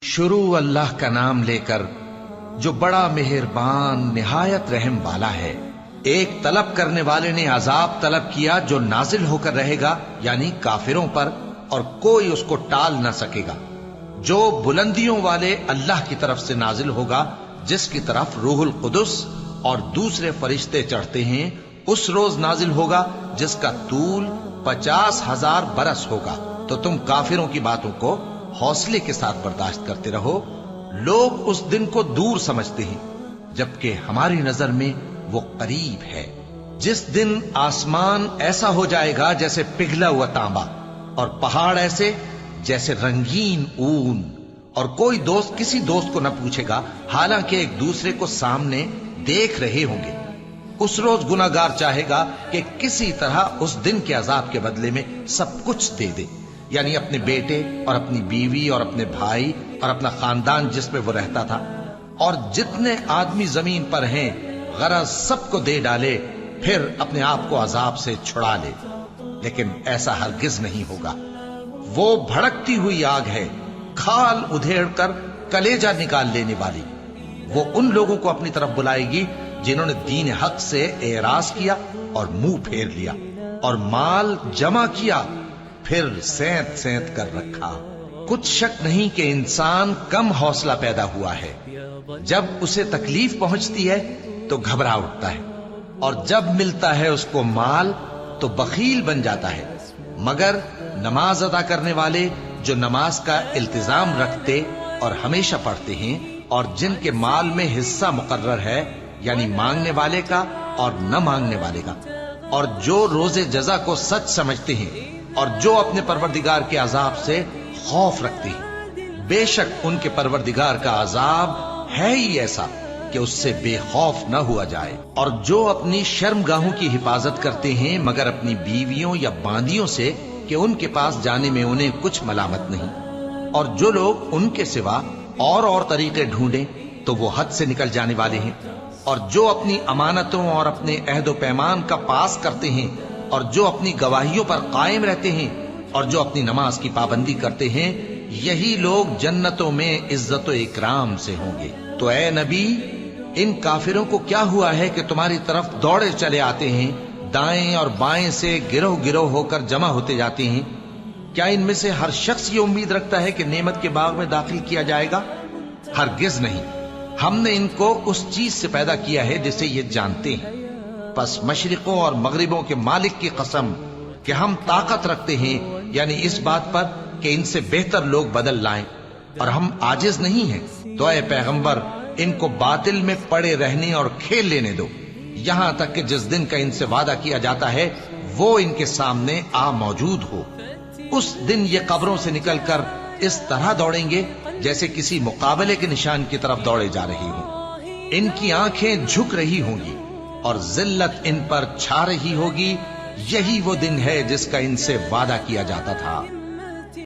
शुरू अल्लाह का नाम लेकर जो बड़ा मेहरबान निहायत रहम वाला है। एक तलब करने वाले ने अजाब तलब किया जो नाजिल होकर रहेगा यानी काफिरों पर, और कोई उसको टाल न सकेगा। जो बुलंदियों वाले अल्लाह की तरफ से नाजिल होगा, जिसकी तरफ रूहुल कुदुस और दूसरे फरिश्ते चढ़ते हैं, उस रोज नाजिल होगा जिसका तूल 50,000 बरस होगा। तो तुम काफिरों की बातों को हौसले के साथ बर्दाश्त करते रहो। लोग उस दिन को दूर समझते हैं, जबकि हमारी नजर में वो करीब है। जिस दिन आसमान ऐसा हो जाएगा जैसे पिघला हुआ तांबा, और पहाड़ ऐसे जैसे रंगीन ऊन, और कोई दोस्त किसी दोस्त को न पूछेगा, हालांकि एक दूसरे को सामने देख रहे होंगे। उस रोज गुनाहगार चाहेगा कि किसी तरह उस दिन के अजाब के बदले में सब कुछ दे दे, यानी अपने बेटे और अपनी बीवी और अपने भाई और अपना खानदान जिसमें वो रहता था, और जितने आदमी जमीन पर हैं गरज सबको दे डाले, फिर अपने आप को अजाब से छुड़ा ले। लेकिन ऐसा हरगिज नहीं होगा। वो भड़कती हुई आग है, खाल उधेड़ कर कलेजा निकाल लेने वाली। वो उन लोगों को अपनी तरफ बुलाएगी जिन्होंने दीन हक से एराज किया और मुंह फेर लिया, और माल जमा किया फिर सेंत सेंत कर रखा। कुछ शक नहीं कि इंसान कम हौसला पैदा हुआ है। जब उसे तकलीफ पहुंचती है तो घबरा उठता है, और जब मिलता है उसको माल तो बखील बन जाता है। मगर नमाज अदा करने वाले जो नमाज का इल्तिजाम रखते और हमेशा पढ़ते हैं, और जिनके माल में हिस्सा मुकर्रर है, यानी मांगने वाले का और न मांगने वाले का, और जो रोजे जजा को सच समझते हैं, और जो अपने परवरदिगार के अजाब से खौफ रखते हैं, बेशक उनके परवरदिगार का अजाब है ही ऐसा कि उससे बेखौफ न हुआ जाए। और जो अपनी शर्मगाहों की हिफाजत करते हैं, मगर अपनी बीवियों या बांदियों से कि उनके पास जाने में उन्हें कुछ मलामत नहीं, और जो लोग उनके सिवा और तरीके ढूंढें तो वो हद से निकल जाने वाले हैं। और जो अपनी अमानतों और अपने अहद पैमान का पास करते हैं, और जो अपनी गवाहियों पर कायम रहते हैं, और जो अपनी नमाज की पाबंदी करते हैं, यही लोग जन्नतों में इज्जत व इकराम से होंगे। तो ए नबी, इन काफिरों को क्या हुआ है कि तुम्हारी तरफ दौड़े चले आते हैं, दाएं और बाएं से गिरोह गिरोह होकर जमा होते जाते हैं? क्या इनमें से हर शख्स ये उम्मीद रखता है कि नेमत के बाग में दाखिल किया जाएगा? हरगिज नहीं। हमने इनको उस चीज से पैदा किया है जिसे ये जानते हैं। बस मशरिकों और मगरिबों के मालिक की कसम कि हम ताकत रखते हैं, यानी इस बात पर कि इनसे बेहतर लोग बदल लाएं, और हम आजिज नहीं हैं। तो ऐ पैगंबर, इनको बातिल में पड़े रहने और खेल लेने दो, यहां तक कि जिस दिन का इनसे वादा किया जाता है वो इनके सामने आ मौजूद हो। उस दिन ये कब्रों से निकलकर इस तरह दौड़ेंगे जैसे किसी मुकाबले के निशान की तरफ दौड़े जा रहे हों। इनकी आंखें झुक रही होंगी और जिल्लत इन पर छा रही होगी। यही वो दिन है जिसका इनसे वादा किया जाता था।